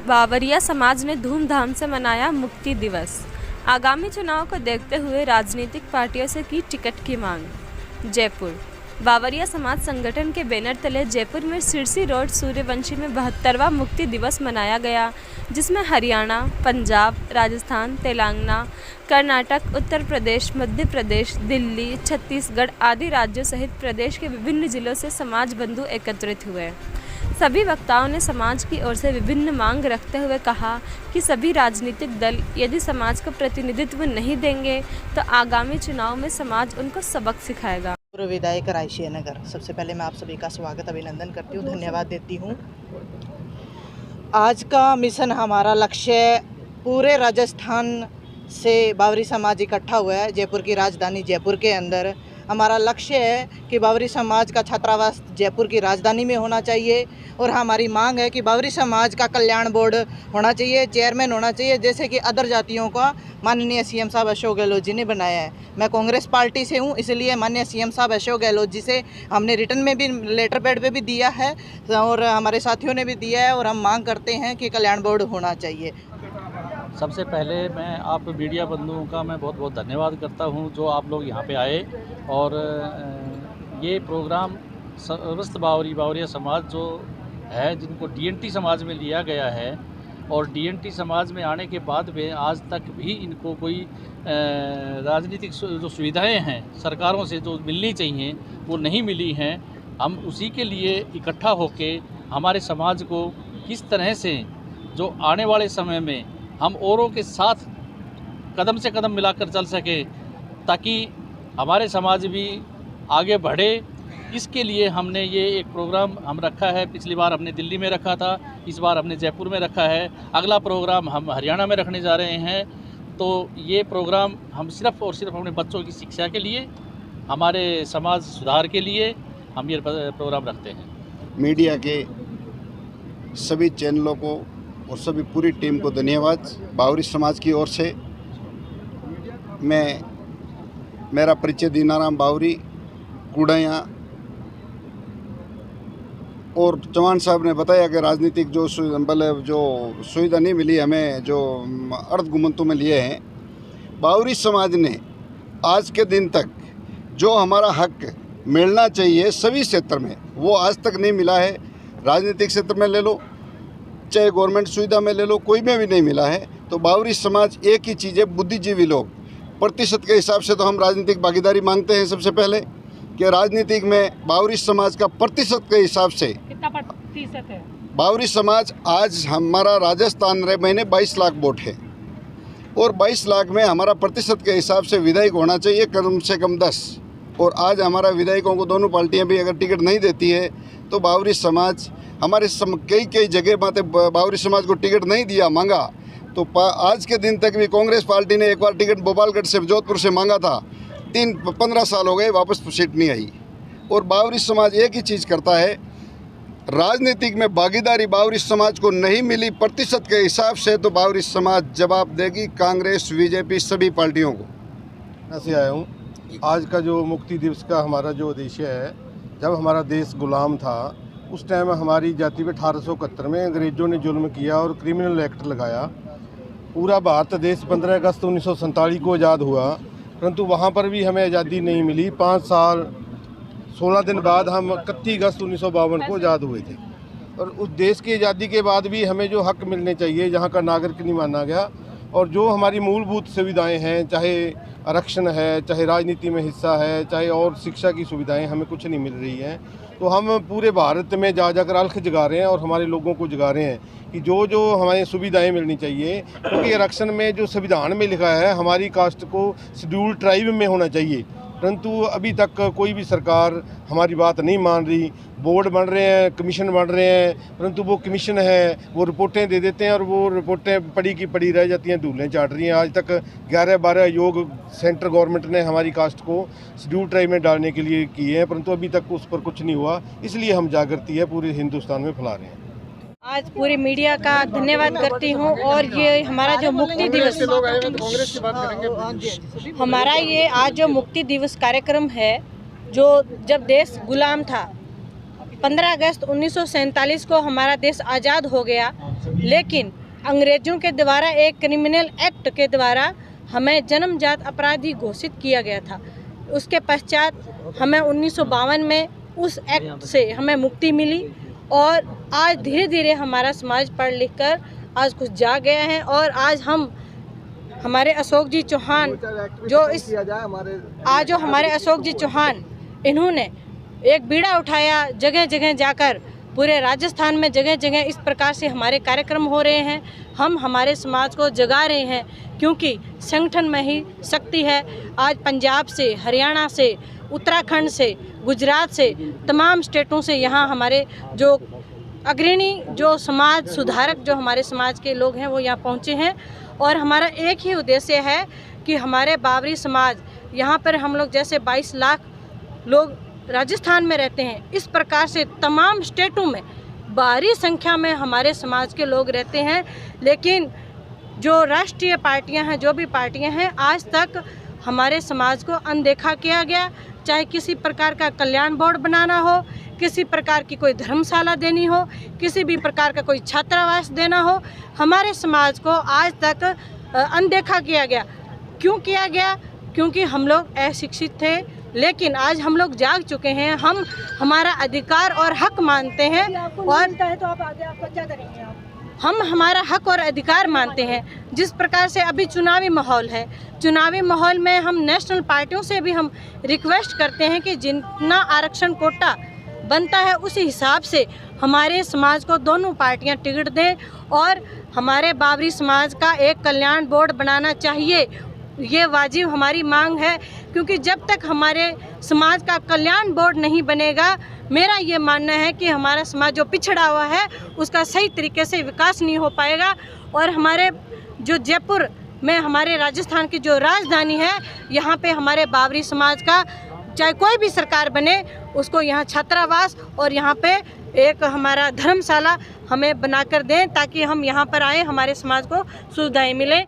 बावरिया समाज ने धूमधाम से मनाया मुक्ति दिवस। आगामी चुनाव को देखते हुए राजनीतिक पार्टियों से की टिकट की मांग। जयपुर बावरिया समाज संगठन के बैनर तले जयपुर में सिरसी रोड सूर्यवंशी में 72वां मुक्ति दिवस मनाया गया, जिसमें हरियाणा, पंजाब, राजस्थान, तेलंगाना, कर्नाटक, उत्तर प्रदेश, मध्य प्रदेश, दिल्ली, छत्तीसगढ़ आदि राज्यों सहित प्रदेश के विभिन्न जिलों से समाज बंधु एकत्रित हुए। सभी वक्ताओं ने समाज की ओर से विभिन्न मांग रखते हुए कहा कि सभी राजनीतिक दल यदि समाज को प्रतिनिधित्व नहीं देंगे तो आगामी चुनाव में समाज उनको सबक सिखाएगा। पूर्व विधायक रायसिया नगर, सबसे पहले मैं आप सभी का स्वागत अभिनंदन करती हूँ, धन्यवाद देती हूँ। आज का मिशन हमारा लक्ष्य पूरे राजस्थान से बावरी समाज इकट्ठा हुआ है। जयपुर की राजधानी जयपुर के अंदर हमारा लक्ष्य है कि बावरी समाज का छात्रावास जयपुर की राजधानी में होना चाहिए और हमारी मांग है कि बावरी समाज का कल्याण बोर्ड होना चाहिए, चेयरमैन होना चाहिए, जैसे कि अदर जातियों का माननीय सीएम साहब अशोक गहलोत जी ने बनाया है। मैं कांग्रेस पार्टी से हूं, इसलिए माननीय सीएम साहब अशोक गहलोत जी से हमने रिटर्न में भी लेटर पैड पे भी दिया है और हमारे साथियों ने भी दिया है और हम मांग करते हैं कि कल्याण बोर्ड होना चाहिए। सबसे पहले मैं आप मीडिया बंधुओं का मैं बहुत बहुत धन्यवाद करता हूं जो आप लोग यहां पे आए और ये प्रोग्राम समस्त बावरिया समाज जो है जिनको डीएनटी समाज में लिया गया है और डीएनटी समाज में आने के बाद में आज तक भी इनको कोई राजनीतिक जो सुविधाएं हैं सरकारों से जो मिलनी चाहिए वो नहीं मिली हैं। हम उसी के लिए इकट्ठा होके हमारे समाज को किस तरह से जो आने वाले समय में हम औरों के साथ कदम से कदम मिलाकर चल सके ताकि हमारे समाज भी आगे बढ़े, इसके लिए हमने ये एक प्रोग्राम हम रखा है। पिछली बार हमने दिल्ली में रखा था, इस बार हमने जयपुर में रखा है, अगला प्रोग्राम हम हरियाणा में रखने जा रहे हैं। तो ये प्रोग्राम हम सिर्फ़ और सिर्फ अपने बच्चों की शिक्षा के लिए, हमारे समाज सुधार के लिए हम ये प्रोग्राम रखते हैं। मीडिया के सभी चैनलों को और सभी पूरी टीम को धन्यवाद। बावरी समाज की ओर से मेरा परिचय दीनाराम बावरी कुड़ैया, और चौहान साहब ने बताया कि राजनीतिक जो सुविधा नहीं मिली हमें, जो अर्ध गुमंतु में लिए हैं। बावरी समाज ने आज के दिन तक जो हमारा हक मिलना चाहिए सभी क्षेत्र में वो आज तक नहीं मिला है। राजनीतिक क्षेत्र में ले लो, चाहे गवर्नमेंट सुविधा में ले लो, कोई में भी नहीं मिला है। तो बावरी समाज एक ही चीज़ है, बुद्धिजीवी लोग। प्रतिशत के हिसाब से तो हम राजनीतिक भागीदारी मांगते हैं सबसे पहले कि राजनीतिक में बावरी समाज का प्रतिशत के हिसाब से कितना प्रतिशत है? बावरी समाज आज हमारा राजस्थान महीने 22 लाख वोट है और 22 लाख में हमारा प्रतिशत के हिसाब से विधायक होना चाहिए कम से कम 10। और आज हमारा विधायकों को दोनों पार्टियां भी अगर टिकट नहीं देती है तो बावरी समाज हमारे कई जगह बातें बावरी समाज को टिकट नहीं दिया, मांगा। तो आज के दिन तक भी कांग्रेस पार्टी ने एक बार टिकट भोपालगढ़ से जोधपुर से मांगा था, 15 साल हो गए, वापस तो सीट नहीं आई। और बावरी समाज एक ही चीज़ करता है, राजनीतिक में भागीदारी बावरी समाज को नहीं मिली प्रतिशत के हिसाब से तो बावरी समाज जवाब देगी कांग्रेस, बीजेपी सभी पार्टियों को। ऐसे आया हूँ। आज का जो मुक्ति दिवस का हमारा जो उद्देश्य है, जब हमारा देश गुलाम था उस टाइम हमारी जाति पे 1871 में अंग्रेज़ों ने जुल्म किया और क्रिमिनल एक्ट लगाया। पूरा भारत देश 15 अगस्त 1947 को आज़ाद हुआ, परंतु वहाँ पर भी हमें आज़ादी नहीं मिली। 5 साल 16 दिन बाद हम 31 अगस्त 1952 को आज़ाद हुए थे। और उस देश की आज़ादी के बाद भी हमें जो हक मिलने चाहिए, जहाँ का नागरिक नहीं माना गया, और जो हमारी मूलभूत सुविधाएं हैं, चाहे आरक्षण है, चाहे राजनीति में हिस्सा है, चाहे और शिक्षा की सुविधाएं, हमें कुछ नहीं मिल रही हैं। तो हम पूरे भारत में जाकर अलख जगा रहे हैं और हमारे लोगों को जगा रहे हैं कि जो जो हमें सुविधाएं मिलनी चाहिए, क्योंकि आरक्षण में जो संविधान में लिखा है हमारी कास्ट को शेड्यूल ट्राइब में होना चाहिए, परंतु अभी तक कोई भी सरकार हमारी बात नहीं मान रही। बोर्ड बन रहे हैं, कमीशन बन रहे हैं, परंतु वो कमीशन है वो रिपोर्टें दे देते हैं और वो रिपोर्टें पड़ी की पड़ी रह जाती हैं, धूलें चाट रही हैं। आज तक 11-12 योग सेंट्रल गवर्नमेंट ने हमारी कास्ट को शेड्यूल ट्राइब में डालने के लिए किए हैं, परंतु अभी तक उस पर कुछ नहीं हुआ। इसलिए हम जागृति है पूरे हिंदुस्तान में फैला रहे हैं। आज पूरी मीडिया का धन्यवाद करती हूँ। और ये हमारा जो मुक्ति दिवस, हमारा ये आज जो मुक्ति दिवस कार्यक्रम है, जो जब देश गुलाम था 15 अगस्त 1947 को हमारा देश आज़ाद हो गया, लेकिन अंग्रेज़ों के द्वारा एक क्रिमिनल एक्ट के द्वारा हमें जन्मजात अपराधी घोषित किया गया था। उसके पश्चात हमें 1952 में उस एक्ट से हमें मुक्ति मिली और आज धीरे धीरे हमारा समाज पढ़ लिख कर आज कुछ जा गया है और आज हम हमारे अशोक जी चौहान जो हमारे अशोक जी चौहान इन्होंने एक बीड़ा उठाया, जगह जगह जाकर पूरे राजस्थान में जगह जगह इस प्रकार से हमारे कार्यक्रम हो रहे हैं। हम हमारे समाज को जगा रहे हैं क्योंकि संगठन में ही शक्ति है। आज पंजाब से, हरियाणा से, उत्तराखंड से, गुजरात से, तमाम स्टेटों से यहाँ हमारे जो अग्रणी जो समाज सुधारक जो हमारे समाज के लोग हैं वो यहाँ पहुँचे हैं और हमारा एक ही उद्देश्य है कि हमारे बावरी समाज यहाँ पर हम लोग जैसे 22 लाख लोग राजस्थान में रहते हैं, इस प्रकार से तमाम स्टेटों में भारी संख्या में हमारे समाज के लोग रहते हैं। लेकिन जो राष्ट्रीय पार्टियां हैं, जो भी पार्टियां हैं, आज तक हमारे समाज को अनदेखा किया गया। चाहे किसी प्रकार का कल्याण बोर्ड बनाना हो, किसी प्रकार की कोई धर्मशाला देनी हो, किसी भी प्रकार का कोई छात्रावास देना हो, हमारे समाज को आज तक अनदेखा किया गया। क्यों किया गया? क्योंकि हम लोग अशिक्षित थे। लेकिन आज हम लोग जाग चुके हैं, हम हमारा अधिकार और हक मानते हैं और हम हमारा हक और अधिकार मानते हैं। जिस प्रकार से अभी चुनावी माहौल है, चुनावी माहौल में हम नेशनल पार्टियों से भी हम रिक्वेस्ट करते हैं कि जितना आरक्षण कोटा बनता है उसी हिसाब से हमारे समाज को दोनों पार्टियां टिकट दें और हमारे बावरी समाज का एक कल्याण बोर्ड बनाना चाहिए। ये वाजिब हमारी मांग है क्योंकि जब तक हमारे समाज का कल्याण बोर्ड नहीं बनेगा, मेरा ये मानना है कि हमारा समाज जो पिछड़ा हुआ है उसका सही तरीके से विकास नहीं हो पाएगा। और हमारे जो जयपुर में हमारे राजस्थान की जो राजधानी है, यहाँ पे हमारे बावरी समाज का चाहे कोई भी सरकार बने उसको यहाँ छात्रावास और यहाँ पे एक हमारा धर्मशाला हमें बनाकर दें ताकि हम यहाँ पर आए, हमारे समाज को सुविधाएं मिलें।